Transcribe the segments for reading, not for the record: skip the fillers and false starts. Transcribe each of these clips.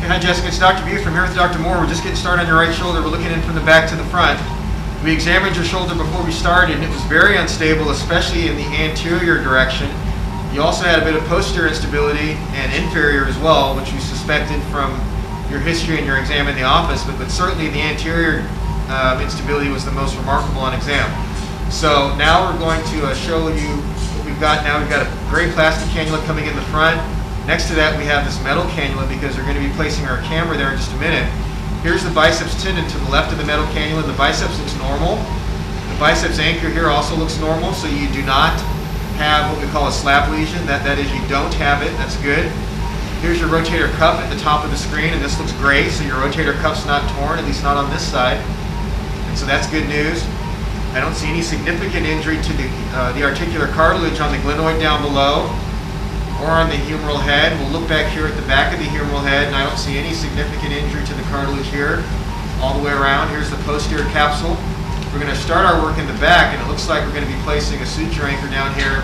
Hi Jessica, it's Dr. Buford. I'm here with Dr. Moore. We're just getting started on your right shoulder. We're looking in from the back to the front. We examined your shoulder before we started and it was very unstable, especially in the anterior direction. You also had a bit of posterior instability and inferior as well, which we suspected from your history and your exam in the office, but certainly the anterior instability was the most remarkable on exam. So now we're going to show you what we've got now. We've got a gray plastic cannula coming in the front. Next to that we have this metal cannula because we're going to be placing our camera there in just a minute. Here's the biceps tendon to the left of the metal cannula. The biceps looks normal. The biceps anchor here also looks normal, so you do not have what we call a slap lesion. That is, you don't have it. That's good. Here's your rotator cuff at the top of the screen, and this looks great. So your rotator cuff's not torn, at least not on this side. And so that's good news. I don't see any significant injury to the articular cartilage on the glenoid down below or on the humeral head. We'll look back here at the back of the humeral head, and I don't see any significant injury to the cartilage here all the way around. Here's the posterior capsule. We're going to start our work in the back, and it looks like we're going to be placing a suture anchor down here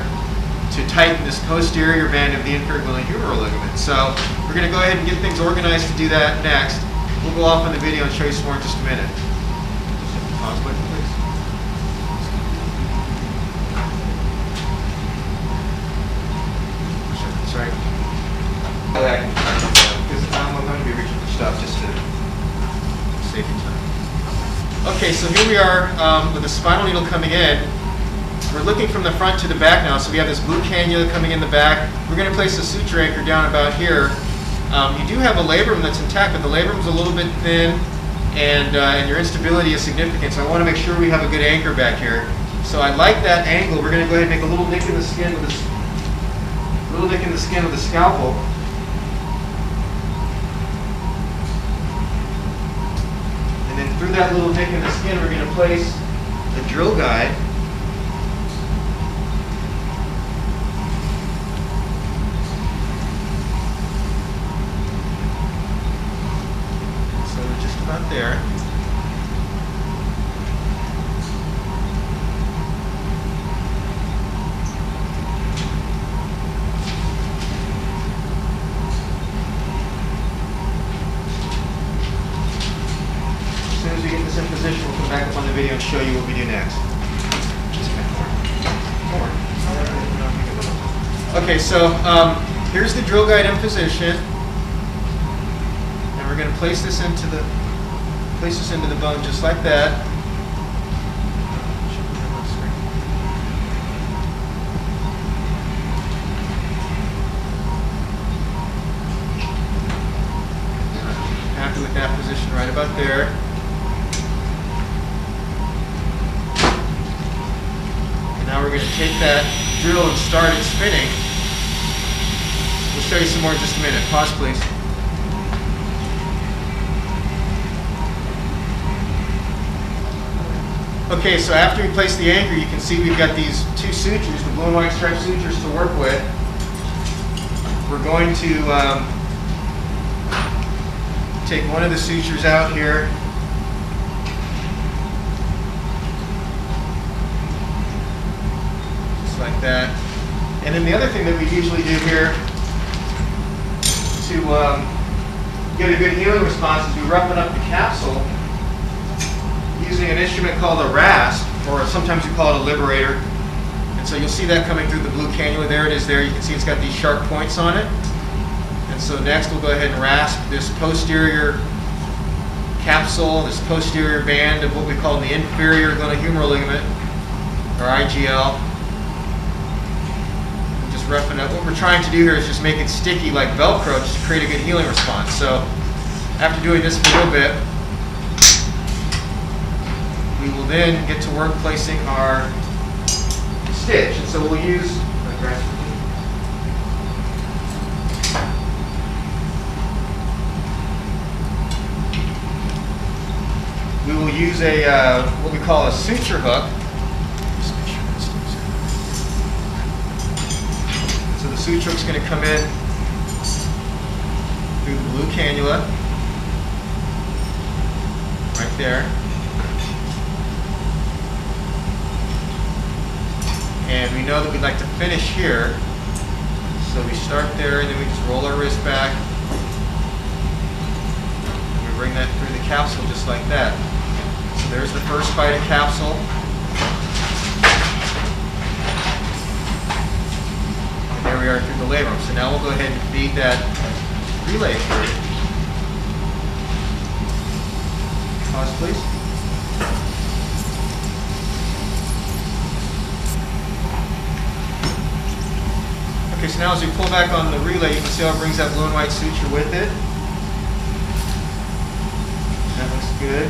to tighten this posterior band of the inferior glenohumeral ligament. So we're going to go ahead and get things organized to do that next. We'll go off on the video and show you some more in just a minute. Pause button, please. That's right. Because I'm going to be reaching for stuff just to save you time. Okay, so here we are with the spinal needle coming in. We're looking from the front to the back now, so we have this blue cannula coming in the back. We're going to place the suture anchor down about here. You do have a labrum that's intact, but the labrum's a little bit thin, and your instability is significant, so I want to make sure we have a good anchor back here. So I like that angle. We're going to go ahead and make a little nick in the skin with this. Little nick in the skin with a scalpel. And then through that little nick in the skin, we're going to place the drill guide. So we're just about there. As soon as we get this in position, we'll come back up on the video and show you what we do next. Okay, so here's the drill guide in position, and we're going to place this into the bone just like that. Happy with that position right about there. Now we're going to take that drill and start it spinning. We'll show you some more in just a minute. Pause, please. Okay, so after we place the anchor, you can see we've got these two sutures, the blue and white striped sutures to work with. We're going to take one of the sutures out here. Like that. And then the other thing that we usually do here to get a good healing response is we roughen up the capsule using an instrument called a rasp, or sometimes we call it a liberator. And so you'll see that coming through the blue cannula. There it is there. You can see it's got these sharp points on it. And so next we'll go ahead and rasp this posterior capsule, this posterior band of what we call the inferior glenohumeral ligament, or IGL. Roughen up. What we're trying to do here is just make it sticky like Velcro, just to create a good healing response. So after doing this for a little bit, we will then get to work placing our stitch. And so we'll use a what we call a suture hook. So the suture hook's going to come in through the blue cannula, right there. And we know that we'd like to finish here. So we start there and then we just roll our wrist back. bring that through the capsule just like that. So there's the first bite of capsule. And there we are through the labrum. So now we'll go ahead and feed that relay through. Pause, please. Okay, so now as we pull back on the relay, you can see how it brings that blue and white suture with it. That looks good.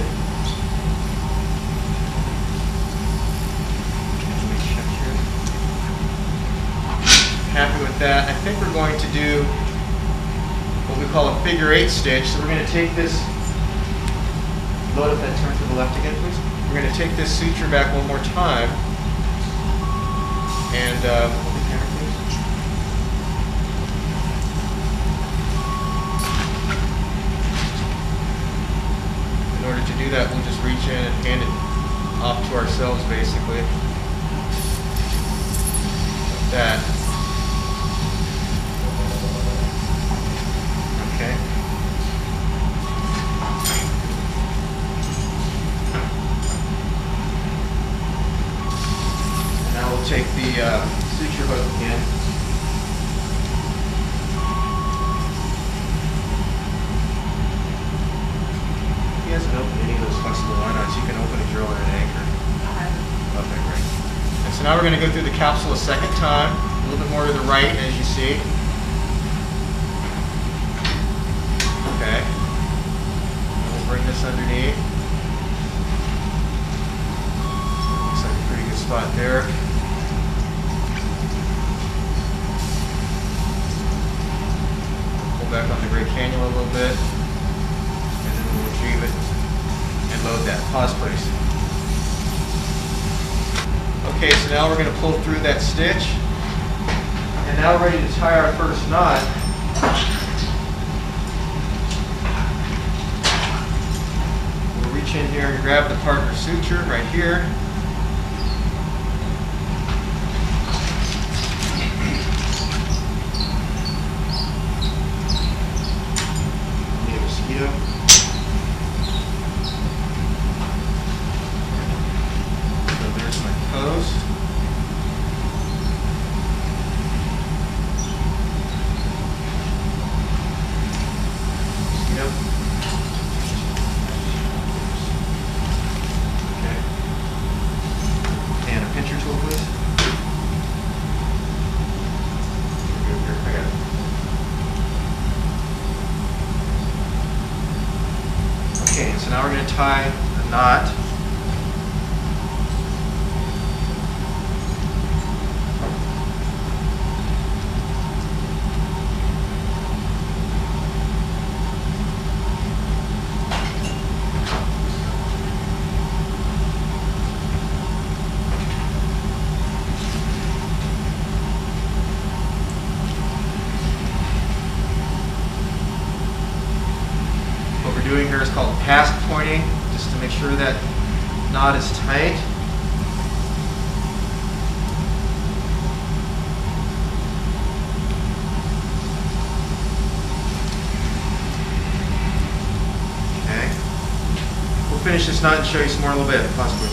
Let me check here. Happy with that. I think we're going to do what we call a figure 8 stitch. So we're going to take this, load up that turn to the left again, please. We're going to take this suture back one more time. And hold the camera, please. In order to do that, we'll just reach in and hand it off to ourselves, basically. Like that. Okay. And now we'll take the suture hook again. He hasn't opened any of those flexible line arts. You can open a drill and an anchor. Okay, great. And so now we're going to go through the capsule a second time, a little bit more to the right, as you see. Okay. And we'll bring this underneath. Looks like a pretty good spot there. Pull back on the Great Canyon a little bit. We'll retrieve it and load that. Pause, please. Okay, so now we're going to pull through that stitch. And now we're ready to tie our first knot. We'll reach in here and grab the partner suture right here. Need a mosquito. Post. Yep. Okay. And a pincher tool, please. Here, I got it. Okay, so now we're going to tie a knot. Doing here is called past pointing, just to make sure that knot is tight. Okay. We'll finish this knot and show you some more in a little bit, possibly.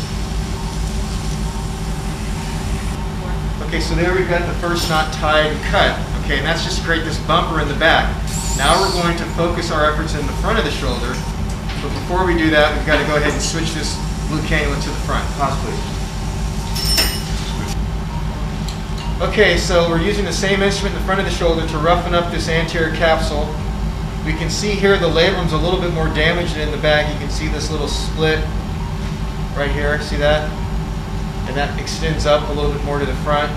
Okay, so there we've got the first knot tied and cut. Okay, and that's just to create this bumper in the back. Now we're going to focus our efforts in the front of the shoulder, but before we do that, we've got to go ahead and switch this blue cannula to the front. Pause, please. Okay, so we're using the same instrument in the front of the shoulder to roughen up this anterior capsule. We can see here the labrum's a little bit more damaged than in the back. You can see this little split right here. See that? And that extends up a little bit more to the front,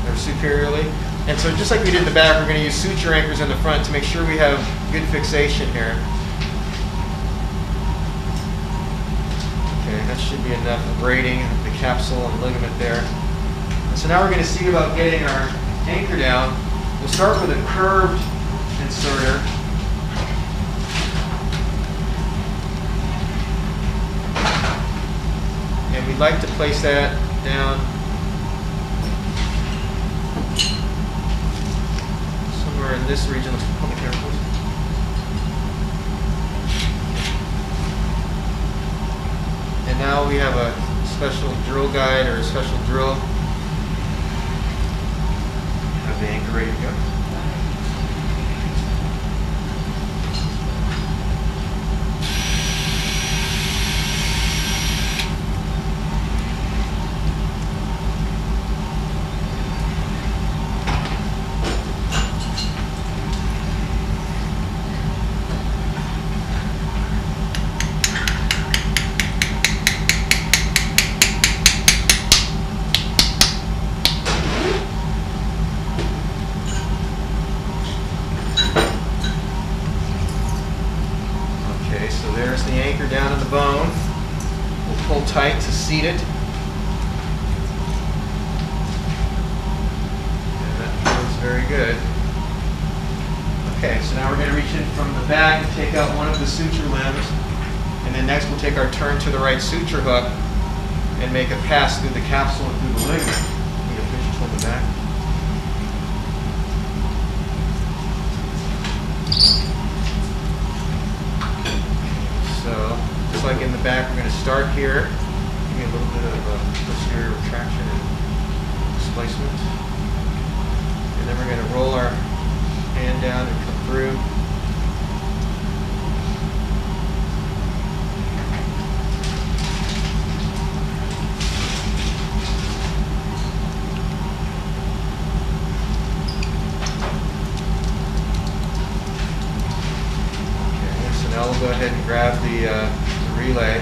or superiorly. And so just like we did in the back, we're going to use suture anchors in the front to make sure we have good fixation here. Okay, that should be enough braiding of the capsule and ligament there. And so now we're going to see about getting our anchor down. We'll start with a curved inserter. And we'd like to place that down in this region. Let's hold the camera, please. now we have a special drill guide or a special drill. Have the anchor ready to go. Okay, so there's the anchor down in the bone. We'll pull tight to seat it. And that feels very good. Okay, so now we're going to reach in from the back and take out one of the suture limbs. And then next we'll take our turn to the right suture hook and make a pass through the capsule and through the ligament. Need a picture from the back. So, just like in the back, we're going to start here. Give me a little bit of posterior retraction and displacement. And then we're going to roll our hand down and come through. Now we'll go ahead and grab the relay.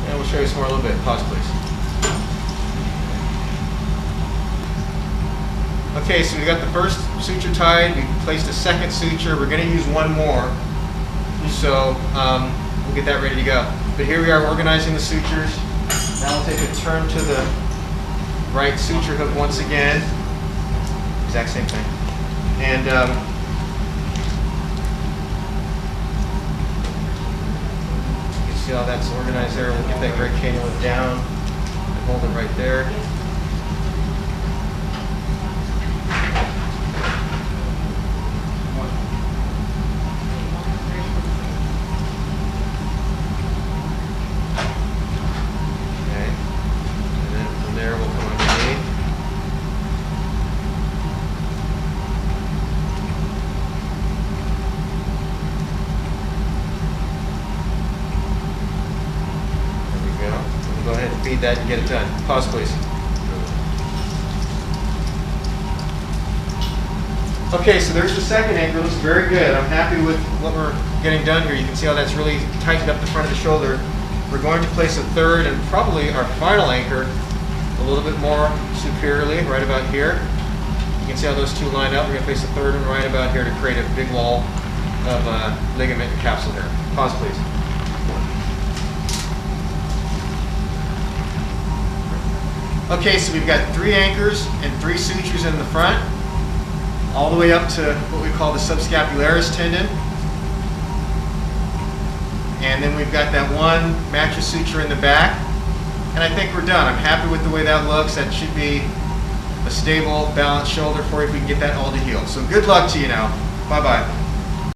And we'll show you some more a little bit. Pause, please. Okay, so we got the first suture tied. We placed a second suture. We're going to use one more. So we'll get that ready to go. But here we are organizing the sutures. Now we'll take a turn to the right suture hook once again. Exact same thing. And you can see how that's organized there. We'll get that great cannula down and hold it right there. Go ahead and feed that and get it done. Pause, please. Okay, so there's the second anchor. Looks very good. I'm happy with what we're getting done here. You can see how that's really tightened up the front of the shoulder. We're going to place a third and probably our final anchor a little bit more superiorly, right about here. You can see how those two line up. We're going to place a third one right about here to create a big wall of ligament and capsule there. Pause, please. Okay, so we've got 3 anchors and 3 sutures in the front, all the way up to what we call the subscapularis tendon. And then we've got that one mattress suture in the back. And I think we're done. I'm happy with the way that looks. That should be a stable, balanced shoulder for you if we can get that all to heal. So good luck to you now. Bye-bye.